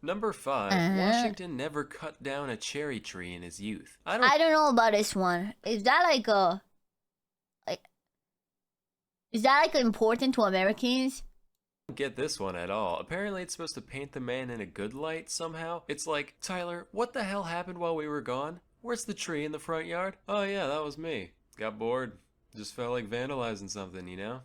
Number 5. Washington never cut down a cherry tree in his youth. I don't know about this one. Is that like is that like important to Americans? Don't get this one at all. Apparently it's supposed to paint the man in a good light somehow. It's like, Tyler, what the hell happened while we were gone? Where's the tree in the front yard? Oh yeah, that was me. Got bored. Just felt like vandalizing something, you know?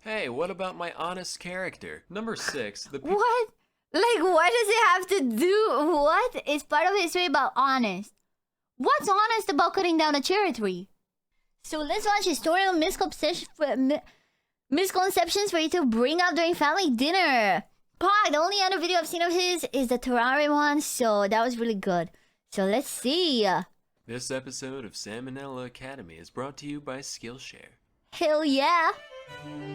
Hey, what about my honest character? Number 6. What? Like, what does it have to do? What? It's part of history about honest. What's honest about cutting down a cherry tree? So let's watch historical misconceptions for you to bring up during family dinner. Pog, the only other video I've seen of his is the terrarium one, so that was really good. So let's see. This episode of Salmonella Academy is brought to you by Skillshare. Hell yeah.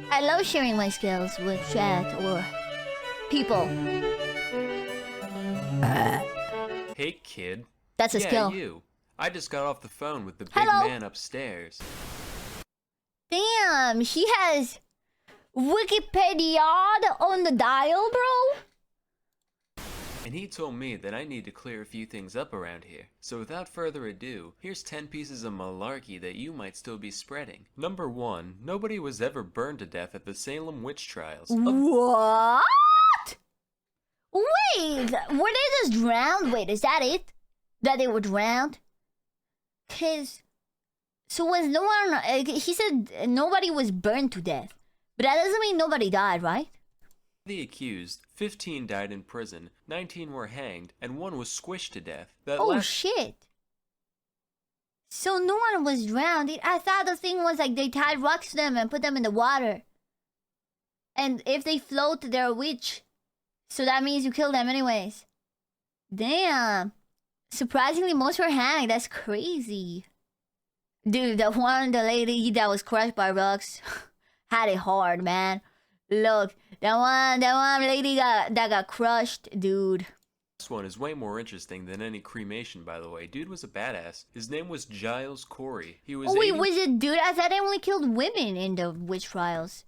I love sharing my skills with chat or people. Hey kid. That's a skill. You. I just got off the phone with the big Hello. man upstairs. Damn, he has Wikipedia on the dial, bro. And he told me that I need to clear a few things up around here. So without further ado, here's 10 pieces of malarkey that you might still be spreading. Number 1. Nobody was ever burned to death at the Salem witch trials. What? Wait, were they just drowned? Wait, is that it? That they were drowned? So was no one, he said nobody was burned to death. But that doesn't mean nobody died, right? The accused, 15 died in prison, 19 were hanged, and 1 was squished to death. Shit. So no one was drowned. I thought the thing was like they tied rocks to them and put them in the water. And if they float, they're a witch. So that means you kill them anyways. Damn. Surprisingly, most were hanged. That's crazy. Dude, the lady that was crushed by rocks had it hard, man. Look, that one lady that got crushed, dude. This one is way more interesting than any cremation, by the way. Dude was a badass. His name was Giles Corey. He was was it dude? I thought they only killed women in the witch trials.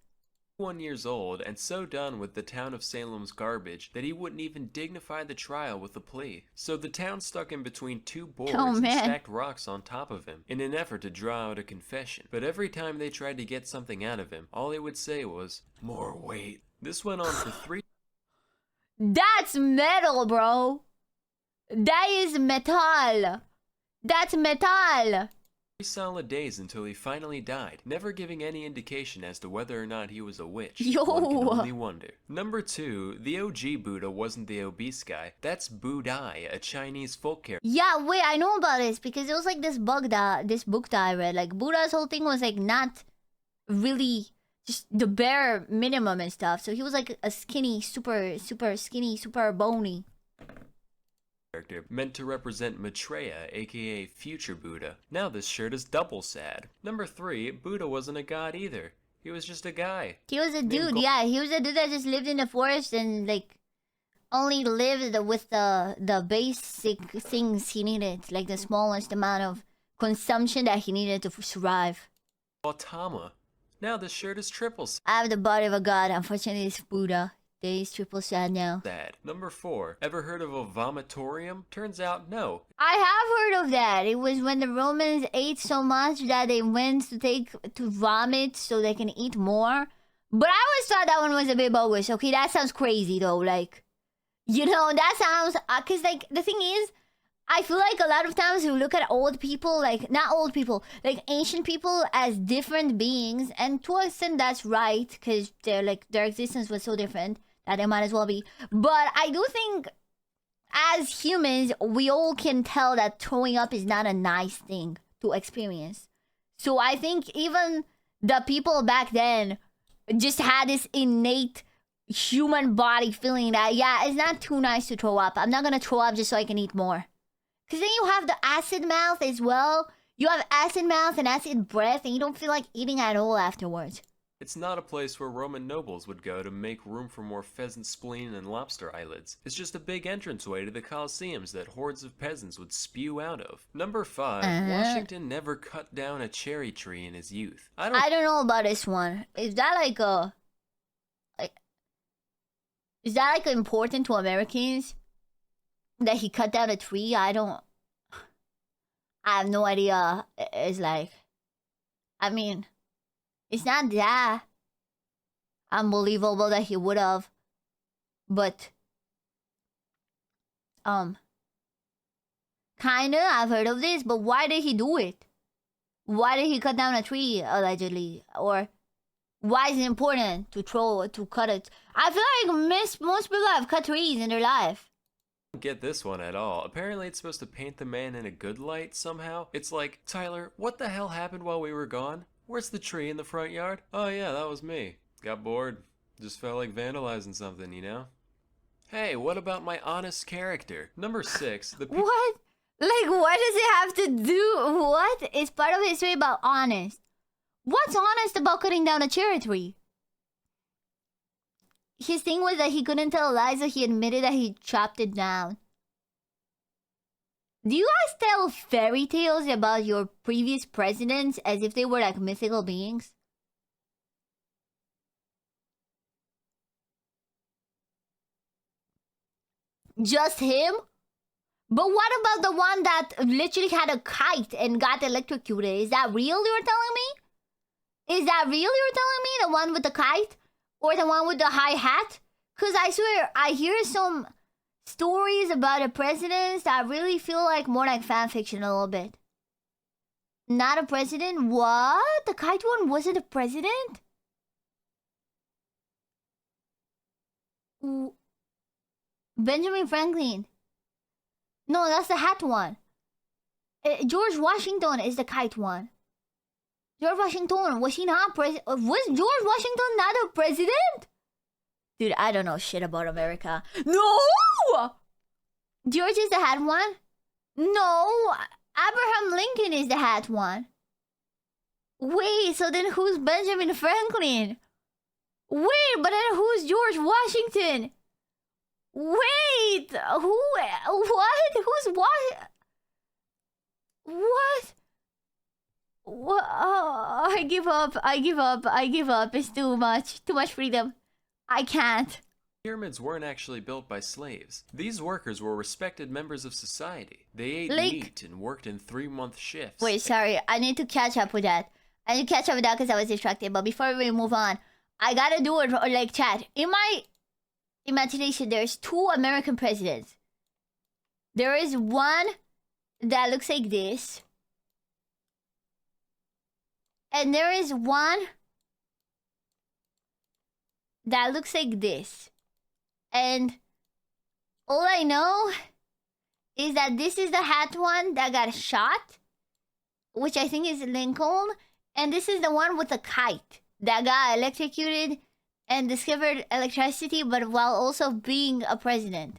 1 years old and so done with the town of Salem's garbage that he wouldn't even dignify the trial with a plea. So the town stuck him between 2 boards and stacked rocks on top of him in an effort to draw out a confession. But every time they tried to get something out of him, all he would say was, "More weight." This went on for 3 That's metal, bro. That is metal. That's metal. solid days until he finally died, never giving any indication as to whether or not he was a witch. Yo. One can only wonder. Number 2, the OG Buddha wasn't the obese guy. That's Budai, a Chinese folk character. Yeah, wait, I know about this because it was like this book that I read. Like Buddha's whole thing was like not really just the bare minimum and stuff. So he was like a skinny, super skinny, super bony. Character meant to represent Maitreya, aka future Buddha. Now this shirt is double sad. Number 3, Buddha wasn't a god either. He was just a guy. He was a dude, yeah. He was a dude that just lived in the forest and like only lived with the basic things he needed, like the smallest amount of consumption that he needed to survive. Gautama. Now this shirt is triple sad. I have the body of a god. Unfortunately, it's Buddha. He's triple sad now. Number 4. Ever heard of a vomitorium? Turns out no. I have heard of that. It was when the Romans ate so much that they went to vomit so they can eat more. But I always thought that one was a bit bogus. Okay, that sounds crazy though. Like, you know, that sounds... Because, like, the thing is, I feel like a lot of times we look at old people, like, not old people, like ancient people as different beings. And to an extent, that's right. Because their existence was so different that they might as well be. But I do think as humans, we all can tell that throwing up is not a nice thing to experience. So I think even the people back then just had this innate human body feeling that, yeah, it's not too nice to throw up. I'm not gonna throw up just so I can eat more. Because then you have the acid mouth as well. You have acid mouth and acid breath and you don't feel like eating at all afterwards. It's not a place where Roman nobles would go to make room for more pheasant spleen and lobster eyelids. It's just a big entranceway to the Colosseums that hordes of peasants would spew out of. Number 5. Washington never cut down a cherry tree in his youth. I don't know about this one. Is that like important to Americans? that he cut down a tree. I have no idea. It's like, I mean, it's not that unbelievable that he would have, but kinda, I've heard of this, but why did he do it? Why did he cut down a tree, allegedly? Or why is it important to cut it? I feel like most people have cut trees in their life. I don't get this one at all. Apparently it's supposed to paint the man in a good light somehow. It's like, Tyler, what the hell happened while we were gone? Where's the tree in the front yard? Oh yeah, that was me. Got bored. Just felt like vandalizing something, you know? Hey, what about my honest character? Number 6, What? Like, what does it have to do? What? It's part of history about honest. What's honest about cutting down a cherry tree? His thing was that he couldn't tell lies, so he admitted that he chopped it down. Do you guys tell fairy tales about your previous presidents as if they were like mythical beings? Just him? But what about the one that literally had a kite and got electrocuted? Is that real you're telling me? Is that real you're telling me? The one with the kite? Or the one with the high hat? Because I swear, I hear some stories about the presidents that really feel like more like fan fiction a little bit. Not a president? What? The kite one wasn't a president? Benjamin Franklin. No, that's the hat one. George Washington is the kite one. George Washington, was he not president? Was George Washington not a president? Dude, I don't know shit about America. No! George is the hat one? No, Abraham Lincoln is the hat one. Wait, so then who's Benjamin Franklin? Wait, but then who's George Washington? Wait, who? What? Who's what? What? What? Oh, I give up. I give up. I give up. It's too much. Too much freedom. I can't. Pyramids weren't actually built by slaves. These workers were respected members of society. They ate meat and worked in 3-month shifts. Wait, sorry. I need to catch up with that. I need to catch up with that because I was distracted. But before we move on, I gotta do it like chat. In my imagination, there's 2 American presidents. There is one that looks like this. And there is one that looks like this. And all I know is that this is the hat one that got shot, which I think is Lincoln. And this is the one with the kite that got electrocuted and discovered electricity, but while also being a president.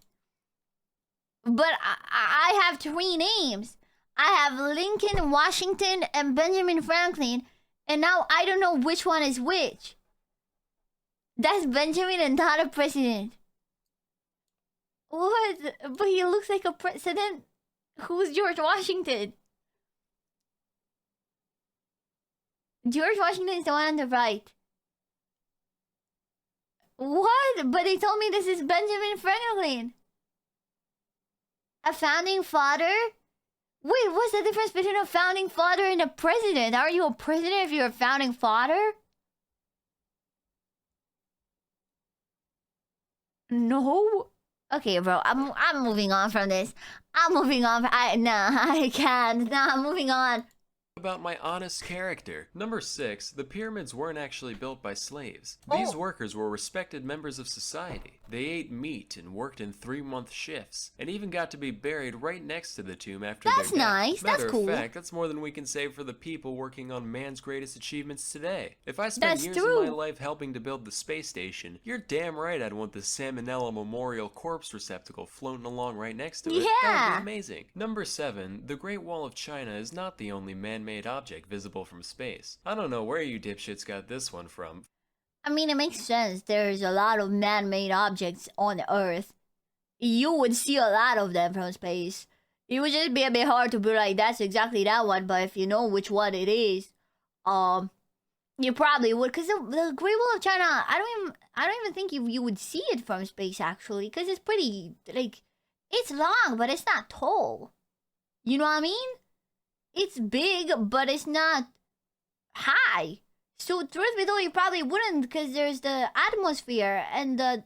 But I have 3 names. I have Lincoln, Washington, and Benjamin Franklin. And now I don't know which one is which. That's Benjamin and not a president. What? But he looks like a president. Who's George Washington? George Washington is the one on the right. What? But they told me this is Benjamin Franklin. A founding father? Wait, what's the difference between a founding father and a president? Are you a president if you're a founding father? No. Okay, bro. I'm moving on from this. I'm moving on. I can't. I'm moving on. About my honest character. Number 6, the pyramids weren't actually built by slaves. These workers were respected members of society. They ate meat and worked in 3-month shifts, and even got to be buried right next to the tomb after their death. That's nice. That's cool. Matter of fact, that's more than we can say for the people working on man's greatest achievements today. If I spent years of my life helping to build the space station, you're damn right I'd want the Salmonella Memorial Corpse Receptacle floating along right next to it. Yeah. That would be amazing. Number 7, the Great Wall of China is not the only man-made object visible from space. I don't know where you dipshits got this one from. I mean, it makes sense. There's a lot of man-made objects on Earth. You would see a lot of them from space. It would just be a bit hard to be like, that's exactly that one. But if you know which one it is, you probably would. Because the Great Wall of China, I don't even think you would see it from space actually. Because it's pretty like It's long, but it's not tall. You know what I mean? It's big, but it's not high. So truth be told, you probably wouldn't, because there's the atmosphere and the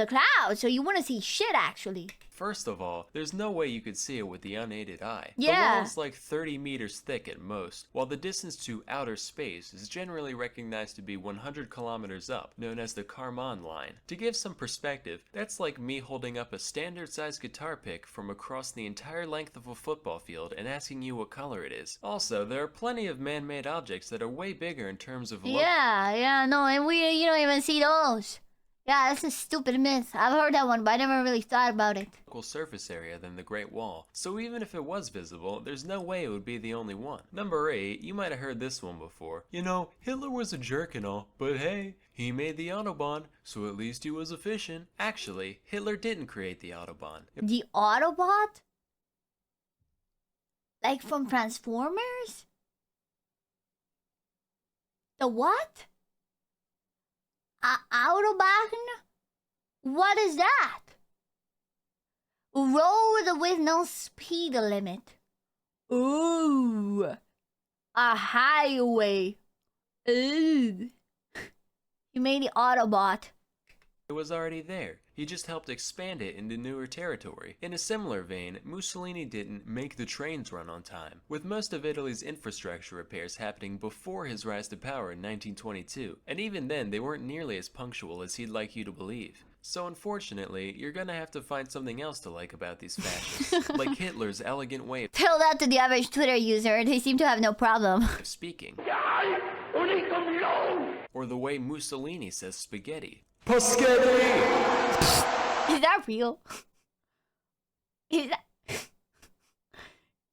clouds, so you wouldn't see shit actually. First of all, there's no way you could see it with the unaided eye. Yeah. The wall is like 30 meters thick at most, while the distance to outer space is generally recognized to be 100 kilometers up, known as the Kármán line. To give some perspective, that's like me holding up a standard-sized guitar pick from across the entire length of a football field and asking you what color it is. Also, there are plenty of man-made objects that are way bigger in terms of no, and you don't even see those. Yeah, that's a stupid myth. I've heard that one, but I never really thought about it. Local surface area than the Great Wall, so even if it was visible, there's no way it would be the only one. Number 8, you might have heard this one before. You know, Hitler was a jerk and all, but hey, he made the Autobahn, so at least he was efficient. Actually, Hitler didn't create the Autobahn. The Autobot? Like from Transformers? The what? Autobahn? What is that? Road with no speed limit. Ooh. A highway. Ooh. You made the Autobot. It was already there. He just helped expand it into newer territory. In a similar vein, Mussolini didn't make the trains run on time, with most of Italy's infrastructure repairs happening before his rise to power in 1922, and even then they weren't nearly as punctual as he'd like you to believe. So unfortunately, you're gonna have to find something else to like about these fascists, like Hitler's elegant way Tell that to the average Twitter user, they seem to have no problem. of speaking, or the way Mussolini says spaghetti. Paschetti! Is that real? Is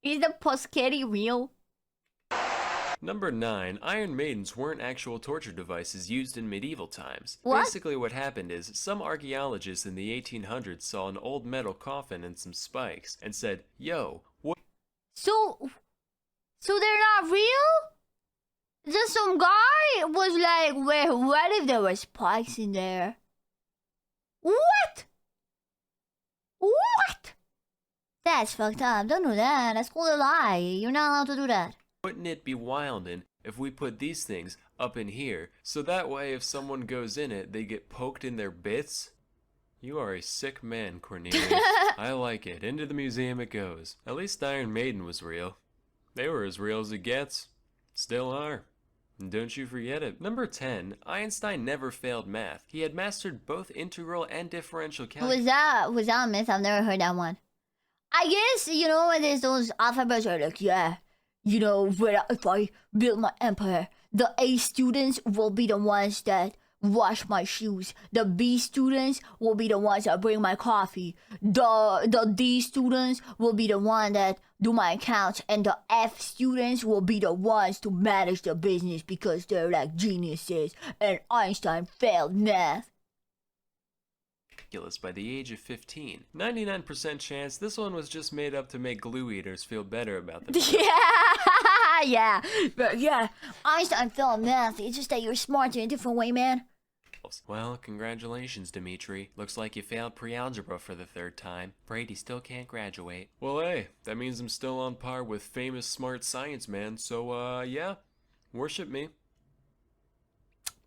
the Paschetti real? Number 9, Iron Maidens weren't actual torture devices used in medieval times. What? Basically what happened is, some archaeologists in the 1800s saw an old metal coffin and some spikes, and said, yo, what? So they're not real? Just some guy was like, wait, what if there were spikes in there? What? What? That's fucked up. Don't do that. That's called a lie. You're not allowed to do that. Wouldn't it be wildin' if we put these things up in here, so that way if someone goes in it, they get poked in their bits? You are a sick man, Cornelius. I like it. Into the museum it goes. At least Iron Maiden was real. They were as real as it gets. Still are. And don't you forget it. Number 10, Einstein never failed math. He had mastered both integral and differential calculus. Was that a myth? I've never heard that one. I guess, you know, when there's those alphabets are like, yeah, you know, if I build my empire, the A students will be the ones that wash my shoes. The B students will be the ones that bring my coffee. The D students will be the one that do my accounts, and the F students will be the ones to manage the business because they're like geniuses. And Einstein failed math. By the age of 15. 99% chance this one was just made up to make glue eaters feel better about themselves. Yeah. Einstein failed math. It's just that you're smart in a different way, man. Well, congratulations, Dimitri. Looks like you failed pre-algebra for the 3rd time. Brady still can't graduate. Well, hey, that means I'm still on par with famous smart science man, so, yeah, worship me.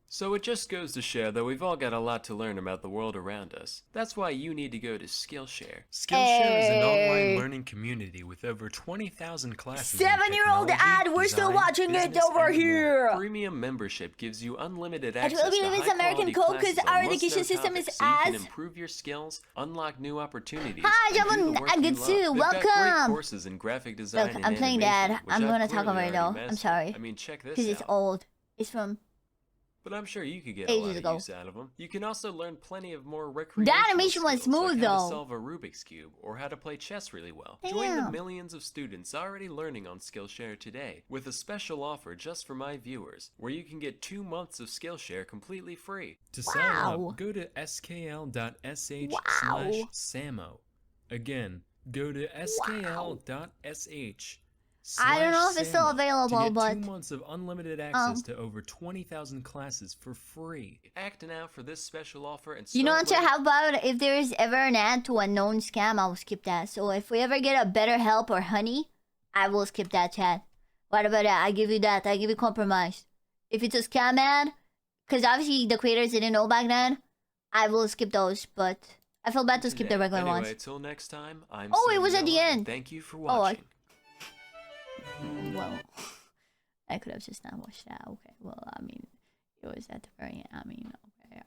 So it just goes to show that we've all got a lot to learn about the world around us. That's why you need to go to Skillshare. Skillshare is an online learning community with over 20,000 classes. 7-year-old ad, we're still watching it over here. Premium membership gives you unlimited access I believe it's American code because our education system is as. You can improve your skills, unlock new opportunities. Hi, Javon Agatsu, welcome. Got great courses in graphic design. Look, and I'm playing that. animation, I'm which gonna I've talk clearly about it though. already I'm mastered. sorry. I mean, check this Because it's out. old. It's from. But I'm sure you could get a Ages lot ago. of use out of them. You can also learn plenty of more recreational The animation was skills, smooth, like how though. to solve a Rubik's Cube or how to play chess really well. Join the Damn. millions of students already learning on Skillshare today with a special offer just for my viewers, where you can get 2 months of Skillshare completely free. To sign Wow. up, go to skl.sh/samo. Again, go to skl.sh/samo I don't know if it's still available, to get but 2 months of unlimited access to over 20,000 classes for free. Acting out for this special offer and you know what, start how about if there is ever an ad to a known scam, I will skip that. So if we ever get a BetterHelp or Honey, I will skip that, chat. What about that? I give you that. I give you compromise. If it's a scam ad, because obviously the creators didn't know back then, I will skip those, but I feel bad to skip the regular anyway, ones. Till next time, I'm Oh, it was at the Noah, and end. Thank you for watching. Well, I could have just not watched that. Okay, well, I mean, it was at the very end. I mean, okay,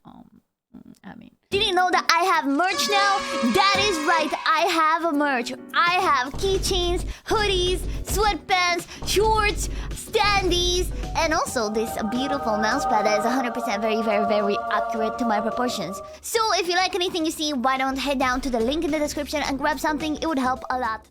did you know that I have merch now? That is right, I have a merch. I have keychains, hoodies, sweatpants, shorts, standees, and also this beautiful mousepad that is 100% very accurate to my proportions. So if you like anything you see, why don't head down to the link in the description and grab something? It would help a lot.